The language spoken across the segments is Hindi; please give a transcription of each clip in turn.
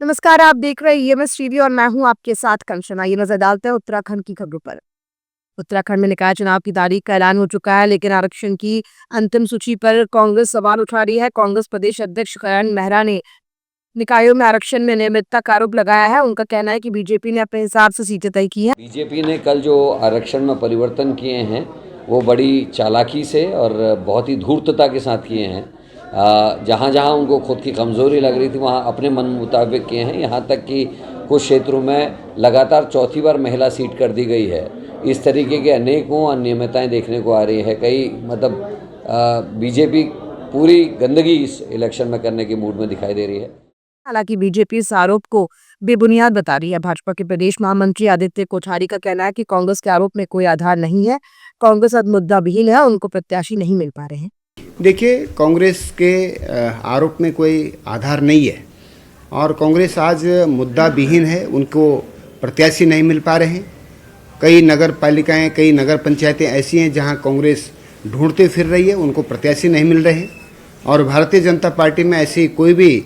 नमस्कार, आप देख रहे हैं ईएमएस टीवी और मैं हूं आपके साथ कंचना। ये नजर डालते हैं उत्तराखंड की खबरों पर। उत्तराखंड में निकाय चुनाव की तारीख का ऐलान हो चुका है, लेकिन आरक्षण की अंतिम सूची पर कांग्रेस सवाल उठा रही है। कांग्रेस प्रदेश अध्यक्ष करण मेहरा ने निकायों में आरक्षण में अनियमितता का आरोप लगाया है। उनका कहना है कि बीजेपी ने अपने हिसाब से सीटें तय की हैं। बीजेपी ने कल जो आरक्षण में परिवर्तन किए हैं वो बड़ी चालाकी से और बहुत ही धूर्तता के साथ किए हैं। जहाँ जहाँ उनको खुद की कमज़ोरी लग रही थी वहाँ अपने मन मुताबिक किए हैं। यहाँ तक कि कुछ क्षेत्रों में लगातार चौथी बार महिला सीट कर दी गई है। इस तरीके के अनेकों अनियमितताएं देखने को आ रही है। कई बीजेपी पूरी गंदगी इस इलेक्शन में करने के मूड में दिखाई दे रही है। हालांकि बीजेपी इस आरोप को बेबुनियाद बता रही है। भाजपा के प्रदेश महामंत्री आदित्य कोठारी का कहना है कि कांग्रेस के आरोप में कोई आधार नहीं है। कांग्रेस अब मुद्दा विहीन है, उनको प्रत्याशी नहीं मिल पा रहे हैं। देखिए, कांग्रेस के आरोप में कोई आधार नहीं है और कांग्रेस आज मुद्दा विहीन है, उनको प्रत्याशी नहीं मिल पा रहे हैं। कई नगर पालिकाएँ, कई नगर पंचायतें ऐसी हैं जहां कांग्रेस ढूंढते फिर रही है, उनको प्रत्याशी नहीं मिल रहे हैं। और भारतीय जनता पार्टी में ऐसी कोई भी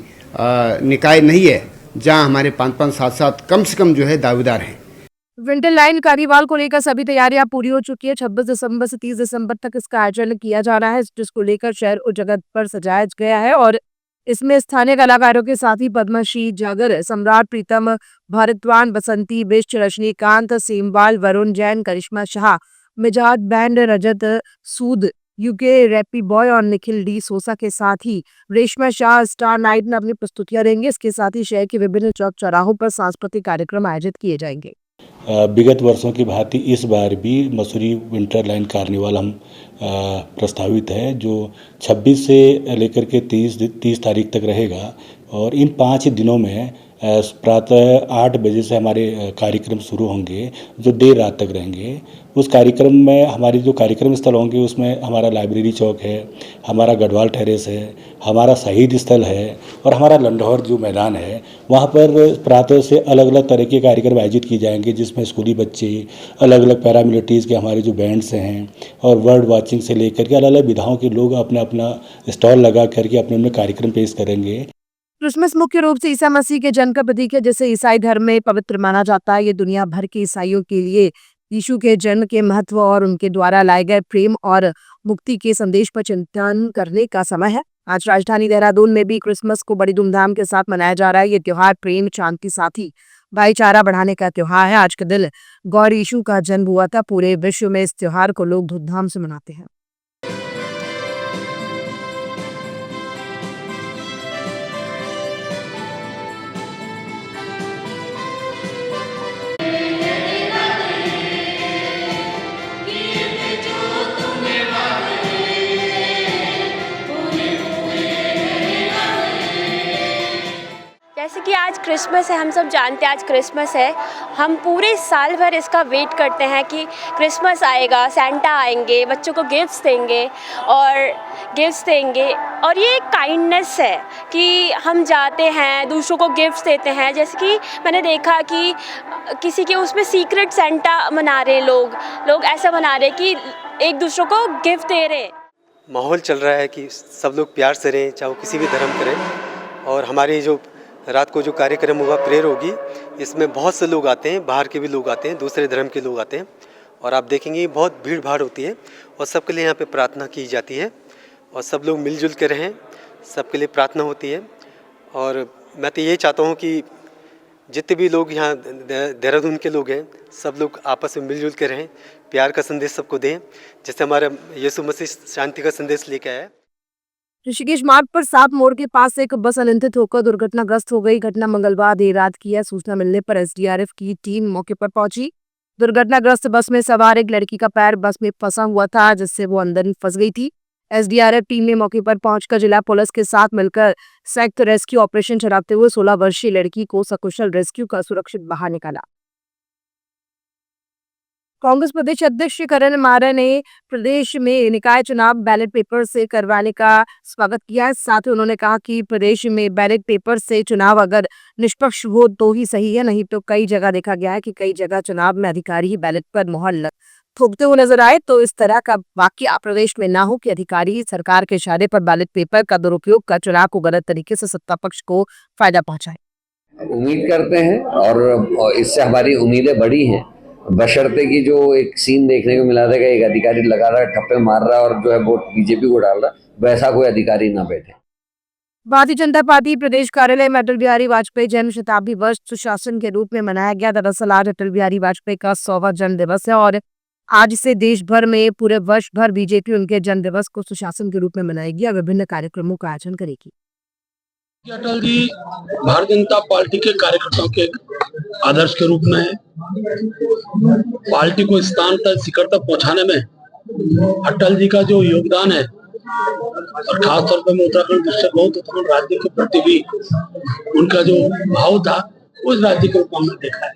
निकाय नहीं है जहां हमारे 5-5, 7-7 कम से कम जो है दावेदार हैं। विंटर लाइन कार्यवाल को लेकर सभी तैयारियां पूरी हो चुकी है। 26 दिसंबर से 30 दिसंबर तक इसका आयोजन किया जा रहा है, जिसको लेकर शहर और जगह पर सजाया गया है और इसमें स्थानीय कलाकारों के साथ ही पद्मश्री जागर, सम्राट प्रीतम भारद्वाज, बसंती बिष्ट, रजनीकांत सीमवाल, वरुण जैन, करिश्मा शाह, मिजाज बैंड, रजत सूद, यूके रैपी बॉय और निखिल डी सोसा के साथ ही रेशमा शाह स्टार नाइट में अपनी प्रस्तुतियां देंगे। इसके साथ ही शहर के विभिन्न चौक चौराहों पर सांस्कृतिक कार्यक्रम आयोजित किए जाएंगे। विगत वर्षों की भांति इस बार भी मसूरी विंटर लाइन कार्निवाल हम प्रस्तावित है, जो 26 से लेकर के 30 तारीख तक रहेगा। और इन 5 दिनों में प्रातः 8 बजे से हमारे कार्यक्रम शुरू होंगे, जो देर रात तक रहेंगे। उस कार्यक्रम में हमारी जो कार्यक्रम स्थल होंगे उसमें हमारा लाइब्रेरी चौक है, हमारा गढ़वाल टेरेस है, हमारा शहीद स्थल है और हमारा लंढौर जो मैदान है, वहाँ पर प्रातः से अलग अलग तरह के कार्यक्रम आयोजित किए जाएंगे, जिसमें स्कूली बच्चे, अलग अलग पैरामिलिट्रीज़ के हमारे जो बैंड्स हैं और वर्ड वाचिंग से लेकर के अलग अलग विधाओं के लोग अपना अपना स्टॉल लगा करके अपने अपने कार्यक्रम पेश करेंगे। क्रिसमस मुख्य रूप से ईसा मसीह के जन्म का प्रतीक है, जिसे ईसाई धर्म में पवित्र माना जाता है। ये दुनिया भर के ईसाइयों के लिए यीशु के जन्म के महत्व और उनके द्वारा लाए गए प्रेम और मुक्ति के संदेश पर चिंतन करने का समय है। आज राजधानी देहरादून में भी क्रिसमस को बड़ी धूमधाम के साथ मनाया जा रहा है। ये त्योहार प्रेम, शांति, साथ ही भाईचारा बढ़ाने का त्योहार है। आज के दिन गौर यीशु का जन्म हुआ था। पूरे विश्व में इस त्योहार को लोग धूमधाम से मनाते हैं। जैसे कि आज क्रिसमस है, हम सब जानते हैं आज क्रिसमस है। हम पूरे साल भर इसका वेट करते हैं कि क्रिसमस आएगा, सैंटा आएंगे, बच्चों को गिफ्ट्स देंगे और ये एक काइंडनेस है कि हम जाते हैं, दूसरों को गिफ्ट्स देते हैं। जैसे कि मैंने देखा कि किसी के उसमें सीक्रेट सैंटा मना रहे लोग ऐसा मना रहे कि एक दूसरों को गिफ्ट दे रहे। माहौल चल रहा है कि सब लोग प्यार से रहें, चाहे वो किसी भी धर्म करें। और हमारी जो रात को जो कार्यक्रम होगा, प्रेयर होगी, इसमें बहुत से लोग आते हैं, बाहर के भी लोग आते हैं, दूसरे धर्म के लोग आते हैं। और आप देखेंगे बहुत भीड़ भाड़ होती है और सबके लिए यहाँ पे प्रार्थना की जाती है और सब लोग मिलजुल के रहें, सबके लिए प्रार्थना होती है। और मैं तो ये चाहता हूँ कि जितने भी लोग यहाँ देहरादून के लोग हैं, सब लोग आपस में मिलजुल के रहें, प्यार का संदेश सबको दें, जैसे हमारा यीशु मसीह शांति का संदेश लेके आया है। ऋषिकेश मार्ग पर 7 मोड़ के पास एक बस अनियंत्रित होकर दुर्घटनाग्रस्त हो गई। घटना मंगलवार देर रात की है। सूचना मिलने पर एसडीआरएफ की टीम मौके पर पहुंची। दुर्घटनाग्रस्त बस में सवार एक लड़की का पैर बस में फंसा हुआ था, जिससे वो अंदर ही फंस गई थी। एसडीआरएफ टीम ने मौके पर पहुंचकर जिला पुलिस के साथ मिलकर संयुक्त रेस्क्यू ऑपरेशन चलाते हुए 16 वर्षीय लड़की को सकुशल रेस्क्यू कर सुरक्षित बाहर निकाला। कांग्रेस प्रदेश अध्यक्ष करण मारा ने प्रदेश में निकाय चुनाव बैलेट पेपर से करवाने का स्वागत किया है। साथ ही उन्होंने कहा कि प्रदेश में बैलेट पेपर से चुनाव अगर निष्पक्ष हो तो ही सही है, नहीं तो कई जगह देखा गया है कि कई जगह चुनाव में अधिकारी ही बैलेट पर मोहर थोपते हुए नजर आए। तो इस तरह का वाकया प्रदेश में ना हो कि अधिकारी सरकार के इशारे पर बैलेट पेपर का दुरुपयोग कर चुनाव को गलत तरीके से सत्ता पक्ष को फायदा पहुंचाए। उम्मीद करते हैं और इससे हमारी उम्मीदें बड़ी हैं, बशर्ते कि जो एक सीन देखने को मिला था कि एक अधिकारी लगा रहा है, ठप्पे मार रहा है और जो है वोट बीजेपी को डाल रहा है, वैसा कोई अधिकारी ना बैठे। भारतीय जनता पार्टी प्रदेश कार्यालय में अटल बिहारी वाजपेयी जन्म शताब्दी वर्ष सुशासन के रूप में मनाया गया। दरअसल आज अटल बिहारी वाजपेयी का 100वां जन्म दिवस है और आज से देश भर में पूरे वर्ष भर बीजेपी उनके जन्म दिवस को सुशासन के रूप में मनाएगी और विभिन्न कार्यक्रमों का आयोजन करेगी। अटल जी भारतीय जनता पार्टी के कार्यकर्ताओं के आदर्श के रूप में पार्टी को स्थान तक शिखर तक पहुंचाने में अटल जी का जो योगदान है और खास तौर पर मैं उत्तराखंड डिस्ट्रिक्ट बहुत उत्तराखंड राज्य के प्रति भी उनका जो भाव था उस राज्य के रूप में देखा है।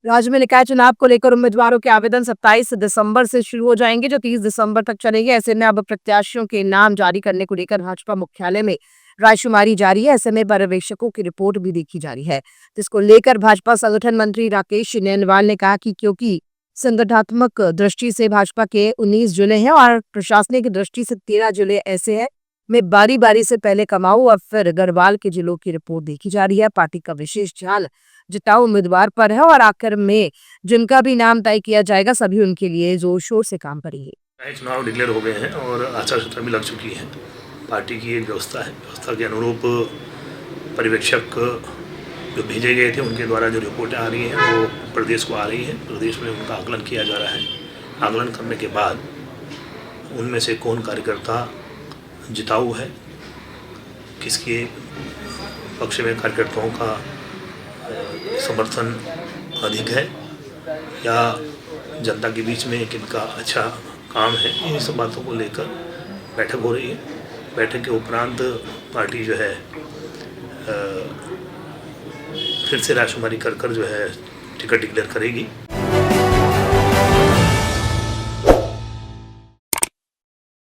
राज्य में निकाय चुनाव को लेकर उम्मीदवारों के आवेदन 27 दिसंबर से शुरू हो जाएंगे, जो 30 दिसंबर तक चलेंगे। ऐसे में अब प्रत्याशियों के नाम जारी करने को लेकर भाजपा मुख्यालय में रायशुमारी जारी है। ऐसे में पर्यवेक्षकों की रिपोर्ट भी देखी जा रही है, जिसको लेकर भाजपा संगठन मंत्री राकेश सिनेनवाल ने कहा कि क्योंकि संगठनात्मक दृष्टि से भाजपा के 19 जिले हैं और प्रशासनिक दृष्टि से 13 जिले ऐसे हैं, मैं बारी बारी से पहले कमाऊ और फिर गढ़वाल के जिलों की रिपोर्ट देखी जा रही है। पार्टी का विशेष ध्यान जिताऊ उम्मीदवार पर है और आखिर में जिनका भी नाम तय किया जाएगा सभी उनके लिए जोर शोर से काम करेंगे। चुनाव डिक्लेयर हो गए हैं और आचार संहिता भी लग चुकी है। पार्टी की एक व्यवस्था है, व्यवस्था के अनुरूप पर्यवेक्षक जो भेजे गए थे उनके द्वारा जो रिपोर्टें आ रही हैं वो प्रदेश को आ रही है। प्रदेश में उनका आकलन किया जा रहा है। आकलन करने के बाद उनमें से कौन कार्यकर्ता जिताऊ है, किसके पक्ष में कार्यकर्ताओं का समर्थन अधिक है या जनता के बीच में किनका अच्छा काम है, इन सब बातों को लेकर बैठक हो रही है। बैठक के उपरांत पार्टी जो है फिर से रायशुमारी कर जो है टिकट डिक्लेयर करेगी।